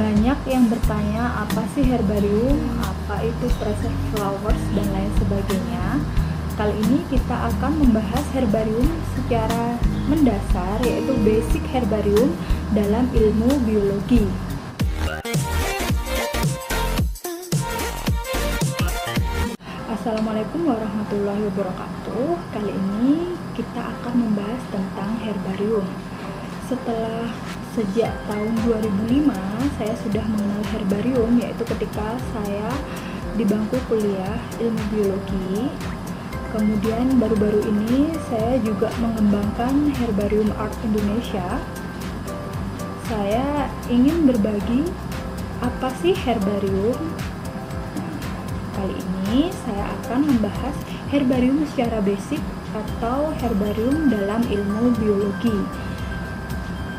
Banyak yang bertanya apa sih herbarium, apa itu preserved flowers, dan lain sebagainya. Kali ini kita akan membahas herbarium secara mendasar, yaitu basic herbarium dalam ilmu biologi. Assalamualaikum warahmatullahi wabarakatuh. Kali ini kita akan membahas tentang herbarium. Sejak tahun 2005 saya sudah mengenal herbarium, yaitu ketika saya di bangku kuliah ilmu biologi. Kemudian baru-baru ini saya juga mengembangkan Herbarium Art Indonesia. Saya ingin berbagi apa sih herbarium. Nah, kali ini saya akan membahas herbarium secara basic atau herbarium dalam ilmu biologi.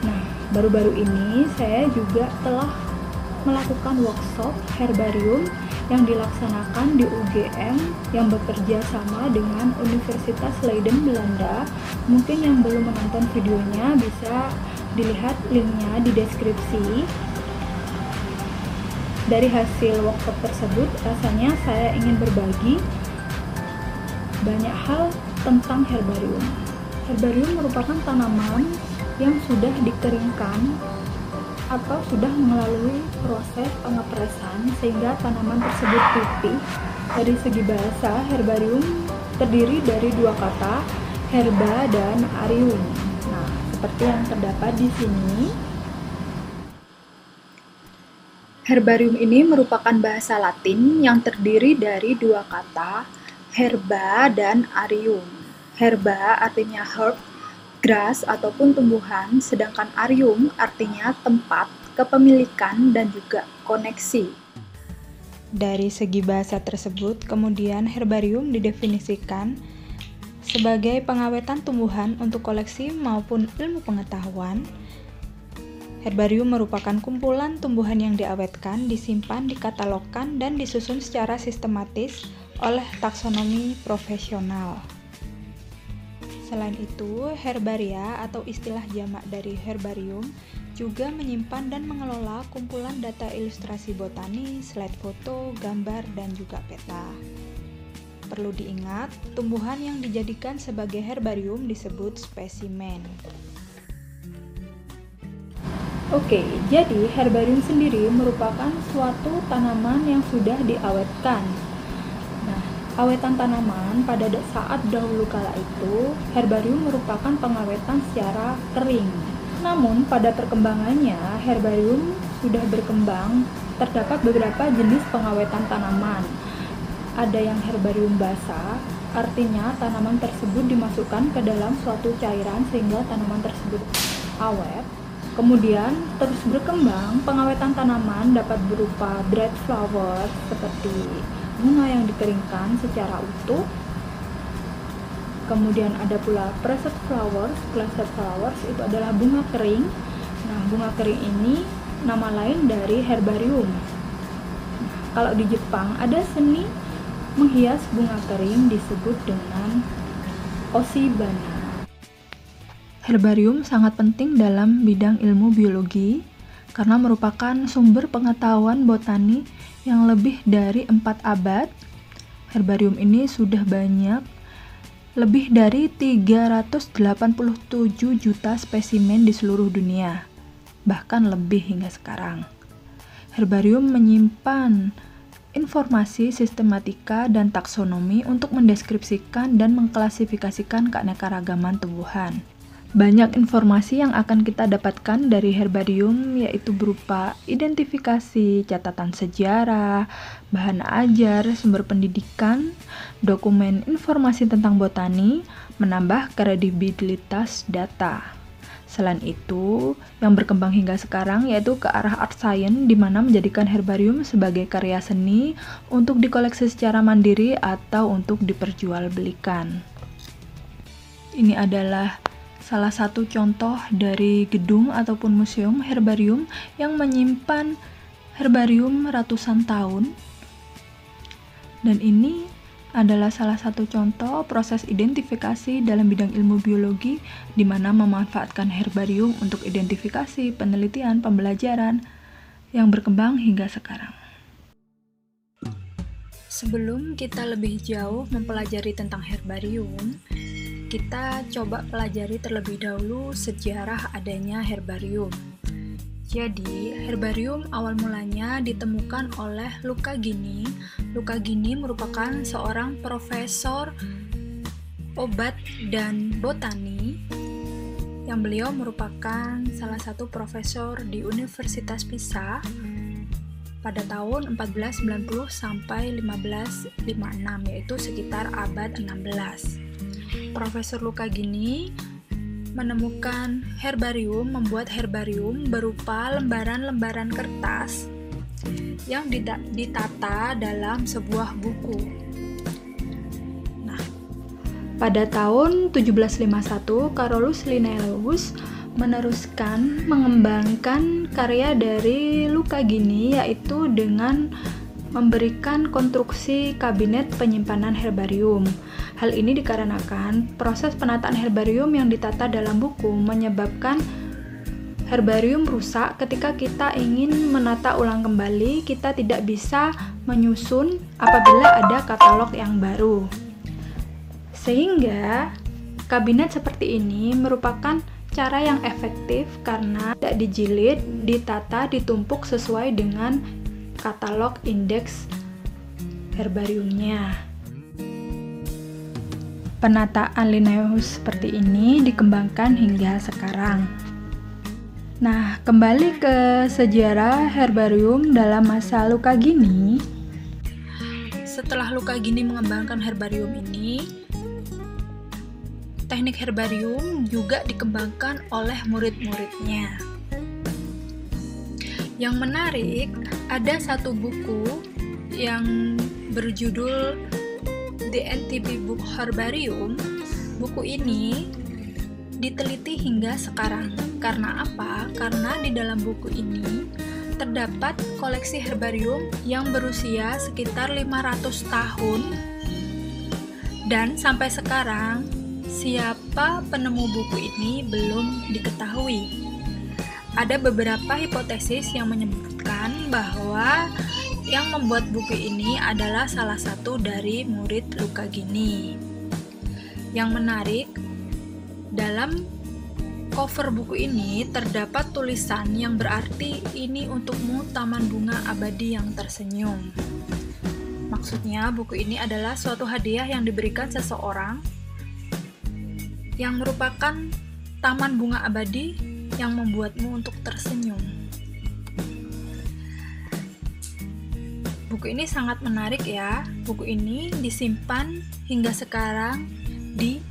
Nah, baru-baru ini saya juga telah melakukan workshop herbarium yang dilaksanakan di UGM yang bekerja sama dengan Universitas Leiden, Belanda. Mungkin yang belum menonton videonya bisa dilihat linknya di deskripsi. Dari hasil workshop tersebut, rasanya saya ingin berbagi banyak hal tentang herbarium. Herbarium merupakan tanaman yang sudah dikeringkan atau sudah melalui proses pengepresan sehingga tanaman tersebut pipih. Dari segi bahasa, herbarium terdiri dari dua kata, herba dan arium. Nah, seperti yang terdapat di sini. Herbarium ini merupakan bahasa Latin yang terdiri dari dua kata, herba dan arium. Herba artinya herb, grass ataupun tumbuhan, sedangkan arium artinya tempat, kepemilikan, dan juga koneksi. Dari segi bahasa tersebut, kemudian herbarium didefinisikan sebagai pengawetan tumbuhan untuk koleksi maupun ilmu pengetahuan. Herbarium merupakan kumpulan tumbuhan yang diawetkan, disimpan, dikatalogkan, dan disusun secara sistematis oleh taksonomi profesional. Selain itu, herbaria atau istilah jamak dari herbarium juga menyimpan dan mengelola kumpulan data ilustrasi botani, slide foto, gambar, dan juga peta. Perlu diingat, tumbuhan yang dijadikan sebagai herbarium disebut spesimen. Oke, jadi herbarium sendiri merupakan suatu tanaman yang sudah diawetkan. Awetan tanaman pada saat dahulu kala itu, herbarium merupakan pengawetan secara kering. Namun pada perkembangannya, herbarium sudah berkembang, terdapat beberapa jenis pengawetan tanaman. Ada yang herbarium basah, artinya tanaman tersebut dimasukkan ke dalam suatu cairan sehingga tanaman tersebut awet. Kemudian terus berkembang, pengawetan tanaman dapat berupa dried flowers seperti bunga yang dikeringkan secara utuh. Kemudian ada pula preserved flowers. Preserved flowers itu adalah bunga kering. Nah, bunga kering ini nama lain dari herbarium. Kalau di Jepang ada seni menghias bunga kering disebut dengan oshibana. Herbarium sangat penting dalam bidang ilmu biologi karena merupakan sumber pengetahuan botani yang lebih dari 4 abad. Herbarium ini sudah banyak, lebih dari 387 juta spesimen di seluruh dunia, bahkan lebih hingga sekarang. Herbarium menyimpan informasi sistematika dan taksonomi untuk mendeskripsikan dan mengklasifikasikan keanekaragaman tumbuhan. Banyak informasi yang akan kita dapatkan dari herbarium, yaitu berupa identifikasi, catatan sejarah, bahan ajar, sumber pendidikan, dokumen informasi tentang botani, menambah kredibilitas data. Selain itu, yang berkembang hingga sekarang yaitu ke arah art science, di mana menjadikan herbarium sebagai karya seni untuk dikoleksi secara mandiri atau untuk diperjualbelikan. Ini adalah salah satu contoh dari gedung ataupun museum herbarium yang menyimpan herbarium ratusan tahun. Dan ini adalah salah satu contoh proses identifikasi dalam bidang ilmu biologi di mana memanfaatkan herbarium untuk identifikasi, penelitian, pembelajaran, yang berkembang hingga sekarang. Sebelum kita lebih jauh mempelajari tentang herbarium, kita coba pelajari terlebih dahulu sejarah adanya herbarium. Jadi, herbarium awal mulanya ditemukan oleh Luca Ghini. Luca Ghini merupakan seorang profesor obat dan botani yang beliau merupakan salah satu profesor di Universitas Pisa pada tahun 1490 sampai 1556, yaitu sekitar abad 16. Profesor Luca Ghini menemukan herbarium, membuat herbarium berupa lembaran-lembaran kertas yang ditata dalam sebuah buku. Nah, pada tahun 1751, Carolus Linnaeus meneruskan mengembangkan karya dari Luca Ghini, yaitu dengan memberikan konstruksi kabinet penyimpanan herbarium. Hal ini dikarenakan proses penataan herbarium yang ditata dalam buku menyebabkan herbarium rusak. Ketika kita ingin menata ulang kembali, kita tidak bisa menyusun apabila ada katalog yang baru. Sehingga kabinet seperti ini merupakan cara yang efektif karena tidak dijilid, ditata, ditumpuk sesuai dengan katalog indeks herbariumnya. Penataan Linnaeus seperti ini dikembangkan hingga sekarang. Nah, kembali ke sejarah herbarium dalam masa Luca Ghini. Setelah Luca Ghini mengembangkan herbarium ini, teknik herbarium juga dikembangkan oleh murid-muridnya. Yang menarik, ada satu buku yang berjudul The NTB Book Herbarium. Buku ini diteliti hingga sekarang. Karena apa? Karena di dalam buku ini terdapat koleksi herbarium yang berusia sekitar 500 tahun. Dan sampai sekarang, siapa penemu buku ini belum diketahui. Ada beberapa hipotesis yang menyebutkan bahwa yang membuat buku ini adalah salah satu dari murid Luca Ghini. Yang menarik, dalam cover buku ini terdapat tulisan yang berarti ini untukmu taman bunga abadi yang tersenyum. Maksudnya buku ini adalah suatu hadiah yang diberikan seseorang yang merupakan taman bunga abadi yang membuatmu untuk tersenyum. Buku ini sangat menarik ya. Buku ini disimpan hingga sekarang di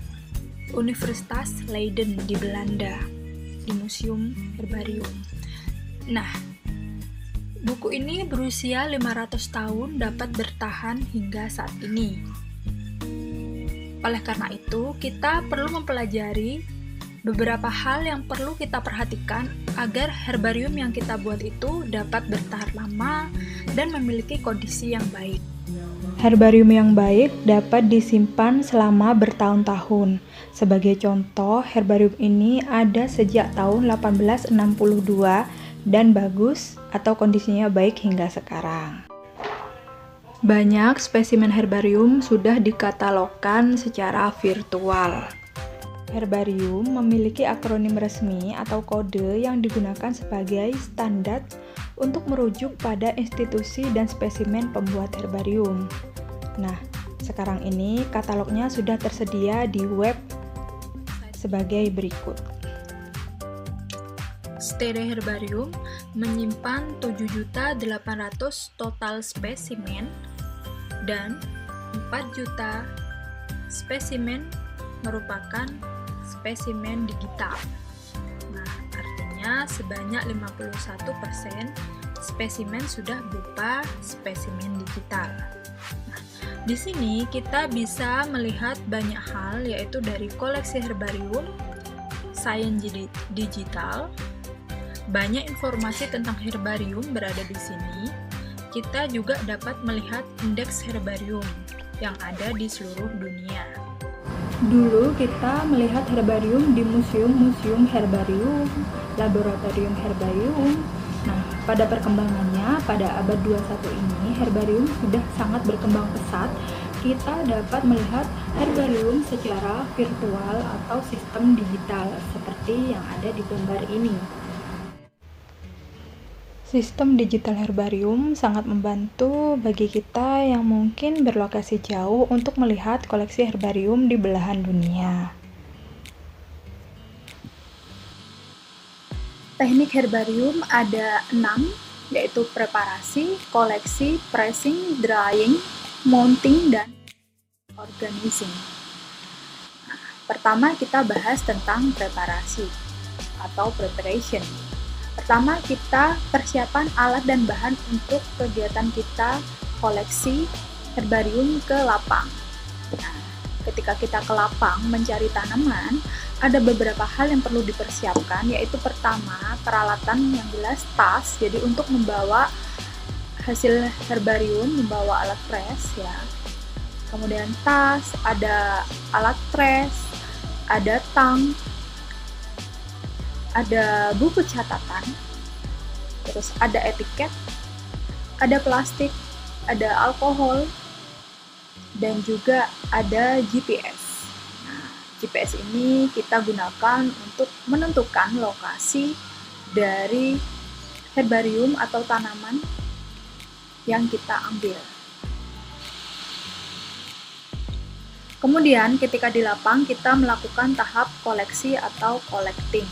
Universitas Leiden di Belanda, di Museum Herbarium. Nah, buku ini berusia 500 tahun dapat bertahan hingga saat ini. Oleh karena itu, kita perlu mempelajari beberapa hal yang perlu kita perhatikan agar herbarium yang kita buat itu dapat bertahan lama dan memiliki kondisi yang baik. Herbarium yang baik dapat disimpan selama bertahun-tahun. Sebagai contoh, herbarium ini ada sejak tahun 1862 dan bagus atau kondisinya baik hingga sekarang. Banyak spesimen herbarium sudah dikatalogkan secara virtual. Herbarium memiliki akronim resmi atau kode yang digunakan sebagai standar untuk merujuk pada institusi dan spesimen pembuat herbarium. Nah, sekarang ini katalognya sudah tersedia di web sebagai berikut. Stede Herbarium menyimpan 7.800.000 total spesimen dan 4 juta spesimen merupakan spesimen digital. Nah, artinya sebanyak 51% spesimen sudah berupa spesimen digital. Nah, di sini kita bisa melihat banyak hal, yaitu dari koleksi herbarium, sains digital, banyak informasi tentang herbarium berada di sini. Kita juga dapat melihat indeks herbarium yang ada di seluruh dunia. Dulu kita melihat herbarium di museum-museum herbarium, laboratorium herbarium. Nah, Pada perkembangannya, pada abad 21 ini, herbarium sudah sangat berkembang pesat. Kita dapat melihat herbarium secara virtual atau sistem digital, seperti yang ada di gambar ini. Sistem digital herbarium sangat membantu bagi kita yang mungkin berlokasi jauh untuk melihat koleksi herbarium di belahan dunia. Teknik herbarium ada 6, yaitu preparasi, koleksi, pressing, drying, mounting, dan organizing. Nah, pertama kita bahas tentang preparasi atau preparation. Pertama, kita persiapan alat dan bahan untuk kegiatan kita koleksi herbarium ke lapang. Nah, ketika kita ke lapang mencari tanaman, ada beberapa hal yang perlu dipersiapkan, yaitu pertama, peralatan yang jelas tas, jadi untuk membawa hasil herbarium, membawa alat press ya. Kemudian tas, ada alat press, ada tang, ada buku catatan, terus ada etiket, ada plastik, ada alkohol, dan juga ada GPS. Nah, GPS ini kita gunakan untuk menentukan lokasi dari herbarium atau tanaman yang kita ambil. Kemudian ketika di lapang kita melakukan tahap koleksi atau collecting.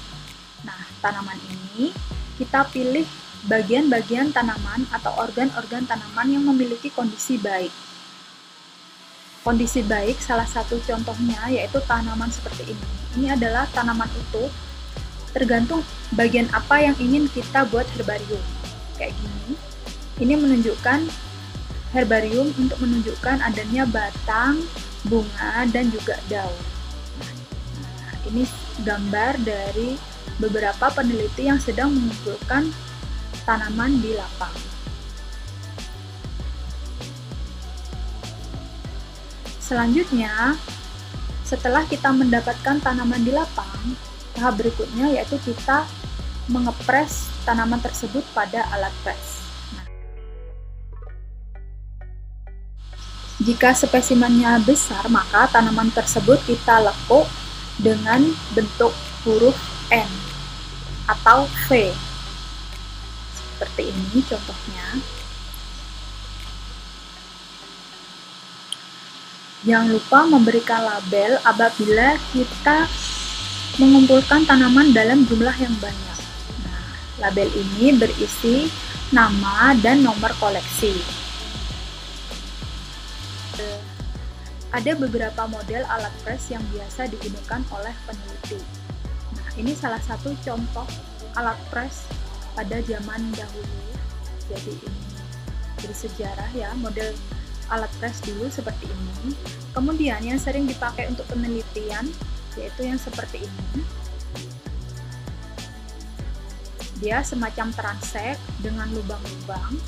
Nah, tanaman ini kita pilih bagian-bagian tanaman atau organ-organ tanaman yang memiliki kondisi baik. Kondisi baik salah satu contohnya yaitu tanaman seperti ini. Ini adalah tanaman utuh, tergantung bagian apa yang ingin kita buat herbarium. Kayak gini. Ini menunjukkan herbarium untuk menunjukkan adanya batang, bunga, dan juga daun. Nah, ini gambar dari beberapa peneliti yang sedang mengumpulkan tanaman di lapang. Selanjutnya, setelah kita mendapatkan tanaman di lapang, tahap berikutnya yaitu kita mengepres tanaman tersebut pada alat press. Nah, jika spesimennya besar, maka tanaman tersebut kita lekuk dengan bentuk huruf N atau V. Seperti ini contohnya. Jangan lupa memberikan label apabila kita mengumpulkan tanaman dalam jumlah yang banyak. Nah, label ini berisi nama dan nomor koleksi. Ada beberapa model alat press yang biasa digunakan oleh peneliti. Nah, ini salah satu contoh alat press pada zaman dahulu. Jadi ini bersejarah ya, model alat press dulu seperti ini. Kemudian yang sering dipakai untuk penelitian yaitu yang seperti ini. Dia semacam transek dengan lubang-lubang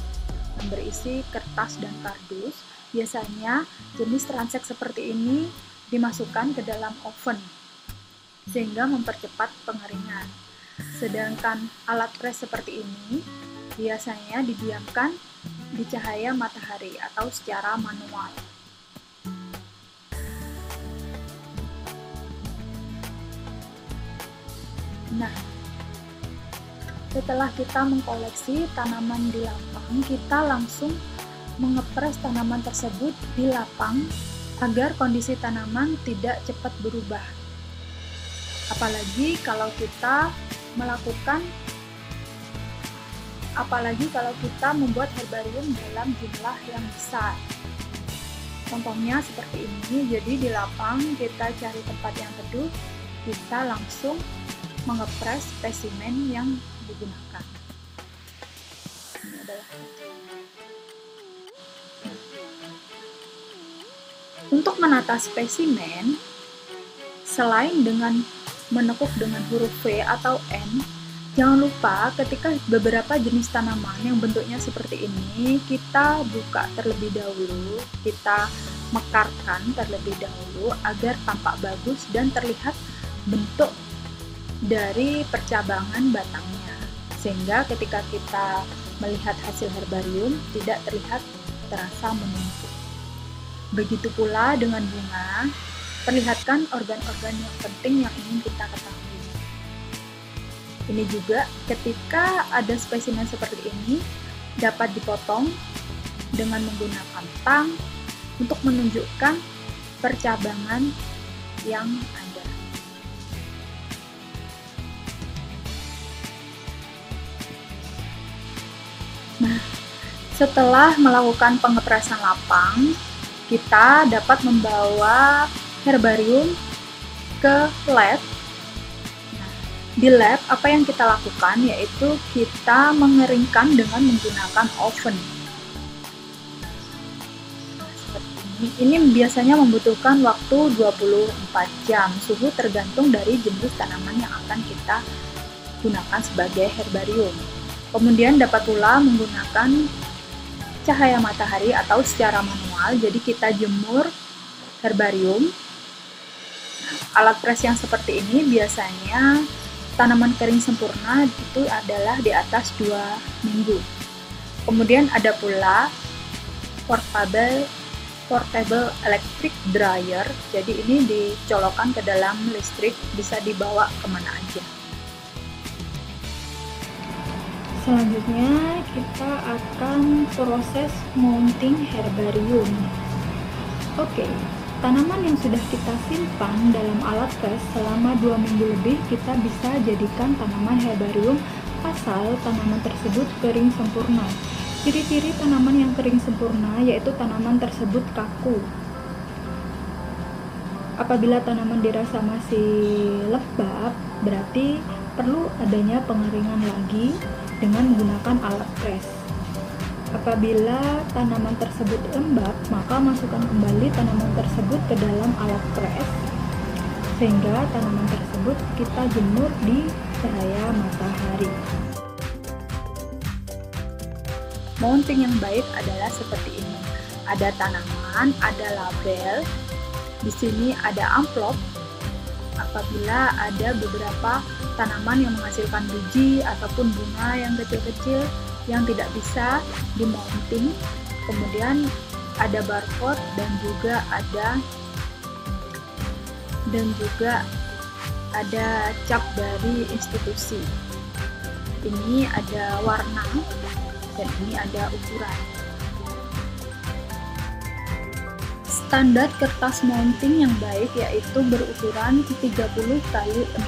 yang berisi kertas dan kardus. Biasanya jenis transek seperti ini dimasukkan ke dalam oven sehingga mempercepat pengeringan. Sedangkan alat press seperti ini biasanya didiamkan di cahaya matahari atau secara manual. Nah, setelah kita mengkoleksi tanaman di lapang, kita langsung mengepres tanaman tersebut di lapang agar kondisi tanaman tidak cepat berubah. Apalagi kalau kita membuat herbarium dalam jumlah yang besar. Contohnya seperti ini, jadi di lapang kita cari tempat yang teduh, kita langsung mengepres spesimen yang digunakan. Ini adalah untuk menata spesimen, selain dengan menekuk dengan huruf V atau N, jangan lupa ketika beberapa jenis tanaman yang bentuknya seperti ini, kita buka terlebih dahulu, kita mekarkan terlebih dahulu agar tampak bagus dan terlihat bentuk dari percabangan batangnya. sehingga ketika kita melihat hasil herbarium tidak terlihat terasa menumpuk. Begitu pula dengan bunga, perlihatkan organ-organ yang penting yang ingin kita ketahui. Ini juga ketika ada spesimen seperti ini dapat dipotong dengan menggunakan tang untuk menunjukkan percabangan yang ada. Nah, setelah melakukan pengeprasan lapang, kita dapat membawa herbarium ke lab. Nah, di lab, apa yang kita lakukan yaitu kita mengeringkan dengan menggunakan oven. Nah, seperti ini. Ini biasanya membutuhkan waktu 24 jam. Suhu tergantung dari jenis tanaman yang akan kita gunakan sebagai herbarium. Kemudian dapat pula menggunakan cahaya matahari atau secara manual, jadi kita jemur herbarium. Alat pres yang seperti ini biasanya tanaman kering sempurna itu adalah di atas 2 minggu. Kemudian ada pula portable electric dryer, jadi ini dicolokkan ke dalam listrik, bisa dibawa kemana aja. Selanjutnya kita akan proses mounting herbarium. Oke, tanaman yang sudah kita simpan dalam alat pres selama 2 minggu lebih kita bisa jadikan tanaman herbarium asal tanaman tersebut kering sempurna. Ciri-ciri tanaman yang kering sempurna yaitu tanaman tersebut kaku. Apabila tanaman dirasa masih lembab, berarti perlu adanya pengeringan lagi dengan menggunakan alat pres. Apabila tanaman tersebut lembab, maka masukkan kembali tanaman tersebut ke dalam alat pres, sehingga tanaman tersebut kita jemur di cahaya matahari. Mounting yang baik adalah seperti ini. Ada tanaman, ada label, di sini ada amplop. Apabila ada beberapa tanaman yang menghasilkan biji ataupun bunga yang kecil-kecil yang tidak bisa di-mounting, kemudian ada barcode dan juga ada cap dari institusi. Ini ada warna dan ini ada ukuran. Standar kertas mounting yang baik yaitu berukuran 30 x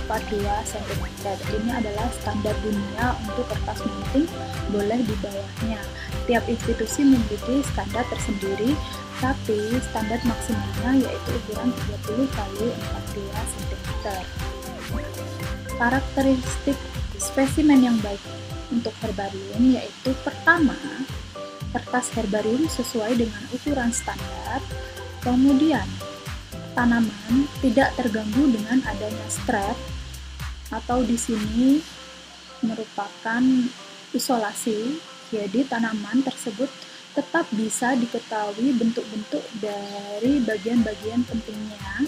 42 cm. Ini adalah standar dunia untuk kertas mounting, boleh di bawahnya. Tiap institusi memiliki standar tersendiri, tapi standar maksimalnya yaitu ukuran 30 x 42 cm. Karakteristik spesimen yang baik untuk herbarium yaitu pertama, kertas herbarium sesuai dengan ukuran standar. Kemudian, tanaman tidak terganggu dengan adanya strap atau di sini merupakan isolasi, jadi tanaman tersebut tetap bisa diketahui bentuk-bentuk dari bagian-bagian pentingnya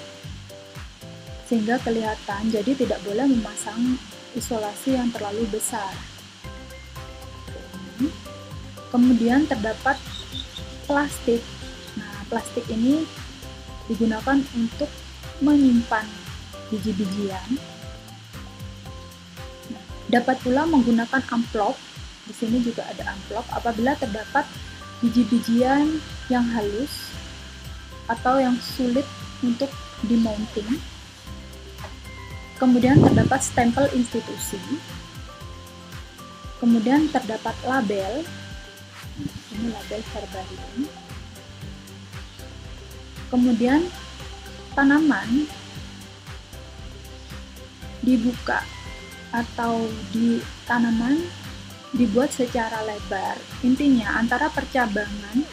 sehingga kelihatan, jadi tidak boleh memasang isolasi yang terlalu besar. Kemudian terdapat plastik. Plastik ini digunakan untuk menyimpan biji-bijian. Dapat pula menggunakan amplop. Di sini juga ada amplop apabila terdapat biji-bijian yang halus atau yang sulit untuk di-mounting. Kemudian terdapat stempel institusi. Kemudian terdapat label. Ini label herbarium. Kemudian tanaman dibuka atau tanaman dibuat secara lebar. Intinya antara percabangan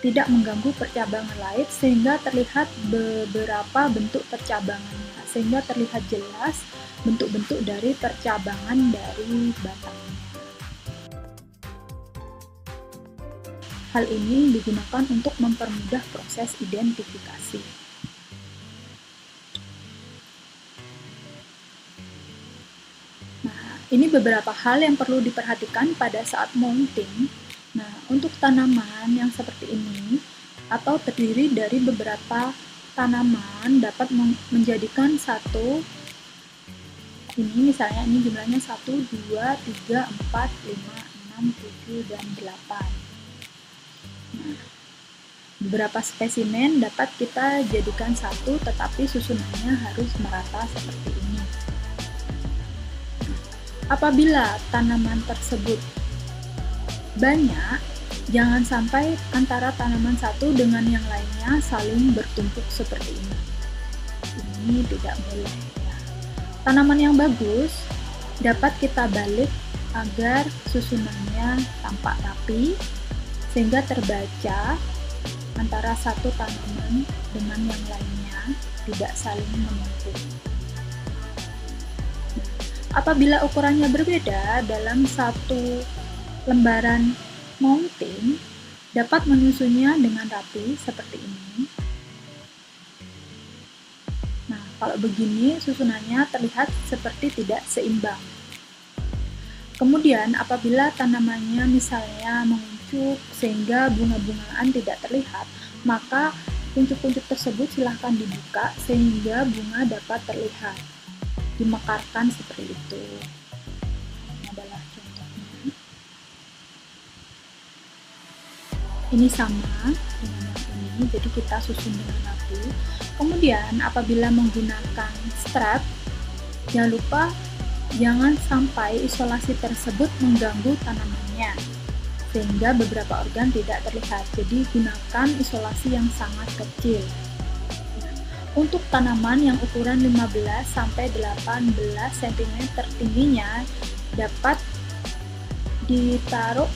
tidak mengganggu percabangan lain sehingga terlihat beberapa bentuk percabangannya, sehingga terlihat jelas bentuk-bentuk dari percabangan dari batangnya. Hal ini digunakan untuk mempermudah proses identifikasi. Nah, Ini beberapa hal yang perlu diperhatikan pada saat mounting. Nah, untuk tanaman yang seperti ini atau terdiri dari beberapa tanaman dapat menjadikan satu, ini misalnya ini jumlahnya 1, 2, 3, 4, 5, 6, 7, dan 8. Nah, beberapa spesimen dapat kita jadikan satu, tetapi susunannya harus merata seperti ini. Apabila tanaman tersebut banyak, jangan sampai antara tanaman satu dengan yang lainnya saling bertumpuk seperti ini. Ini tidak boleh. Ya. Tanaman yang bagus dapat kita balik agar susunannya tampak rapi, sehingga terbaca antara satu tanaman dengan yang lainnya tidak saling menumpuk. Apabila ukurannya berbeda dalam satu lembaran mounting, dapat menyusunnya dengan rapi seperti ini. Nah, kalau begini susunannya terlihat seperti tidak seimbang. Kemudian apabila tanamannya misalnya menguncup sehingga bunga-bungaan tidak terlihat, maka kuncup-kuncup tersebut silahkan dibuka sehingga bunga dapat terlihat. Dimekarkan seperti itu. Ini adalah contohnya. Ini sama dengan yang ini, jadi kita susun dengan rapi. Kemudian apabila menggunakan strap, jangan lupa jangan sampai isolasi tersebut mengganggu tanamannya, sehingga beberapa organ tidak terlihat. Jadi gunakan isolasi yang sangat kecil. Untuk tanaman yang ukuran 15-18 cm tingginya dapat ditaruh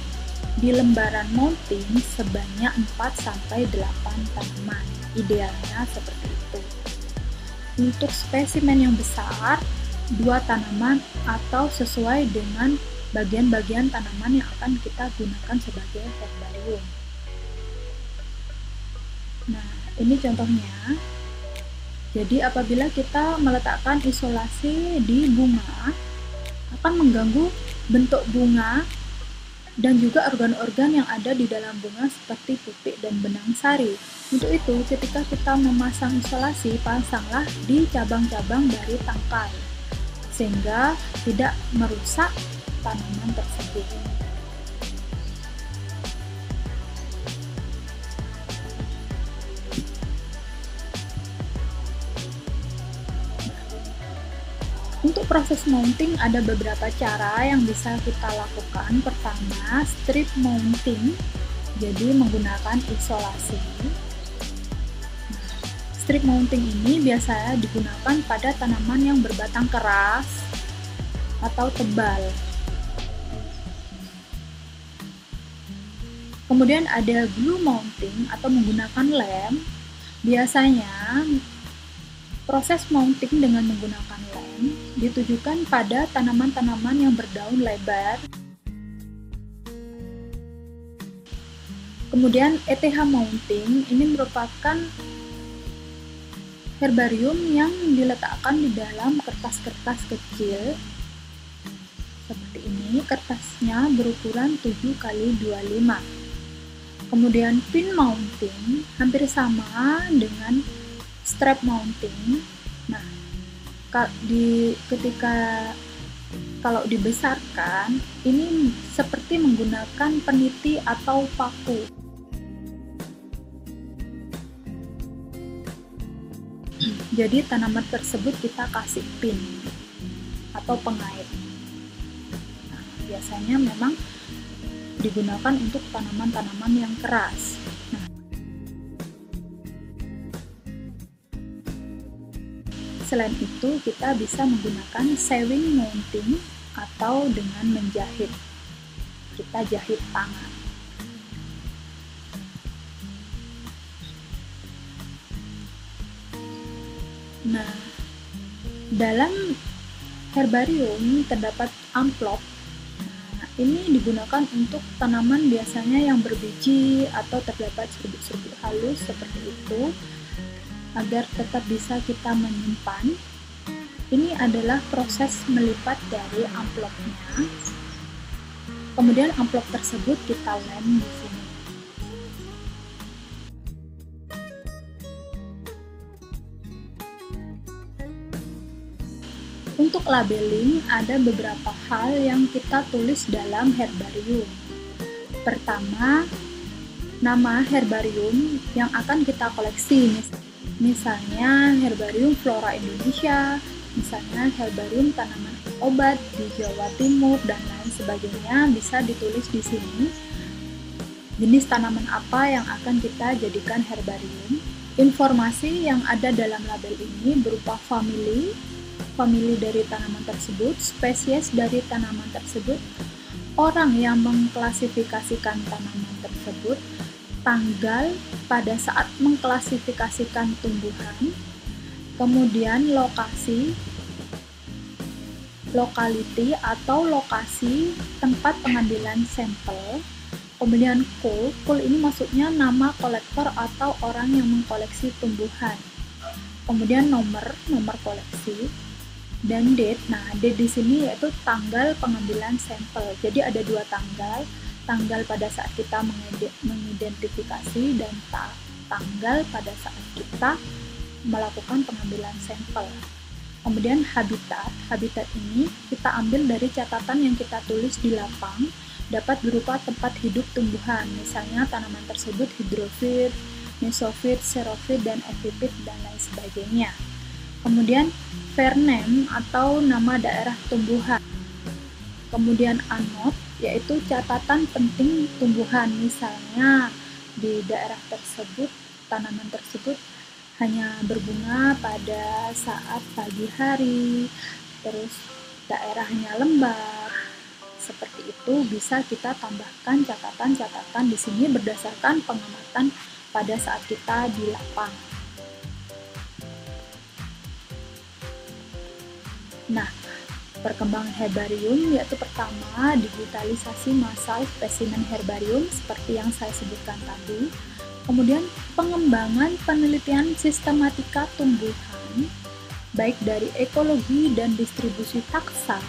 di lembaran mounting sebanyak 4-8 tanaman. Idealnya seperti itu. Untuk spesimen yang besar, 2 tanaman atau sesuai dengan bagian-bagian tanaman yang akan kita gunakan sebagai herbarium. Nah, ini contohnya. Jadi apabila kita meletakkan isolasi di bunga, akan mengganggu bentuk bunga dan juga organ-organ yang ada di dalam bunga seperti pupik dan benang sari. Untuk itu, ketika kita memasang isolasi, pasanglah di cabang-cabang dari tangkai, sehingga tidak merusak tanaman tersebut. Untuk proses mounting ada beberapa cara yang bisa kita lakukan. Pertama, strip mounting, jadi menggunakan isolasi. Strip mounting ini biasanya digunakan pada tanaman yang berbatang keras atau tebal. Kemudian ada glue mounting atau menggunakan lem. Biasanya proses mounting dengan menggunakan lem ditujukan pada tanaman-tanaman yang berdaun lebar. Kemudian ETH mounting ini merupakan herbarium yang diletakkan di dalam kertas-kertas kecil seperti ini. Kertasnya berukuran 7x25. Kemudian pin mounting hampir sama dengan strap mounting. Nah, kalau dibesarkan, ini seperti menggunakan peniti atau paku. Jadi tanaman tersebut kita kasih pin atau pengait. Nah, biasanya memang digunakan untuk tanaman-tanaman yang keras. Selain itu, kita bisa menggunakan sewing mounting atau dengan menjahit. Kita jahit tangan. Nah, dalam herbarium terdapat amplop. Nah, ini digunakan untuk tanaman biasanya yang berbiji atau terdapat serbuk-serbuk halus seperti itu, agar tetap bisa kita menyimpan Ini adalah proses melipat dari amplopnya. Kemudian amplop tersebut kita lem di sini. Untuk labeling, ada beberapa hal yang kita tulis dalam herbarium. Pertama, nama herbarium yang akan kita koleksi, misalnya Herbarium Flora Indonesia, misalnya Herbarium Tanaman Obat di Jawa Timur, dan lain sebagainya bisa ditulis di sini. Jenis tanaman apa yang akan kita jadikan herbarium. Informasi yang ada dalam label ini berupa famili dari tanaman tersebut, spesies dari tanaman tersebut, orang yang mengklasifikasikan tanaman tersebut, tanggal pada saat mengklasifikasikan tumbuhan, kemudian lokality atau lokasi tempat pengambilan sampel, kemudian kull ini maksudnya nama kolektor atau orang yang mengkoleksi tumbuhan, kemudian nomor koleksi, dan date. Nah, date di sini yaitu tanggal pengambilan sampel. Jadi ada dua tanggal pada saat kita mengidentifikasi dan tanggal pada saat kita melakukan pengambilan sampel. Kemudian habitat ini kita ambil dari catatan yang kita tulis di lapang, dapat berupa tempat hidup tumbuhan, misalnya tanaman tersebut hidrofit, mesofit, xerofit, dan epifit, dan lain sebagainya. Kemudian fair name atau nama daerah tumbuhan. Kemudian anot yaitu catatan penting tumbuhan, misalnya di daerah tersebut tanaman tersebut hanya berbunga pada saat pagi hari, terus daerahnya lembab. Seperti itu bisa kita tambahkan catatan-catatan di sini berdasarkan pengamatan pada saat kita di lapang. Nah, perkembangan herbarium yaitu pertama, digitalisasi massal spesimen herbarium seperti yang saya sebutkan tadi. Kemudian pengembangan penelitian sistematika tumbuhan, baik dari ekologi dan distribusi taksa.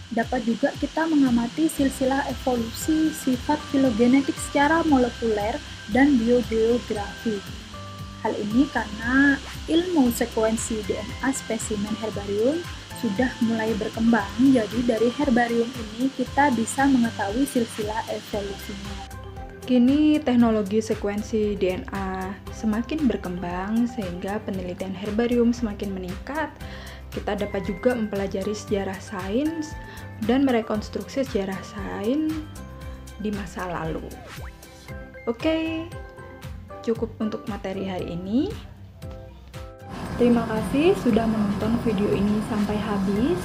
Dapat juga kita mengamati silsilah evolusi sifat filogenetik secara molekuler dan biogeografi. Hal ini karena ilmu sekuensi DNA spesimen herbarium sudah mulai berkembang, jadi dari herbarium ini kita bisa mengetahui silsilah evolusinya. Kini teknologi sekuensi DNA semakin berkembang sehingga penelitian herbarium semakin meningkat. Kita dapat juga mempelajari sejarah sains dan merekonstruksi sejarah sains di masa lalu. Oke, cukup untuk materi hari ini. Terima kasih sudah menonton video ini sampai habis.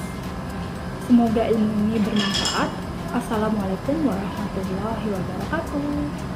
Semoga ilmu ini bermanfaat. Assalamualaikum warahmatullahi wabarakatuh.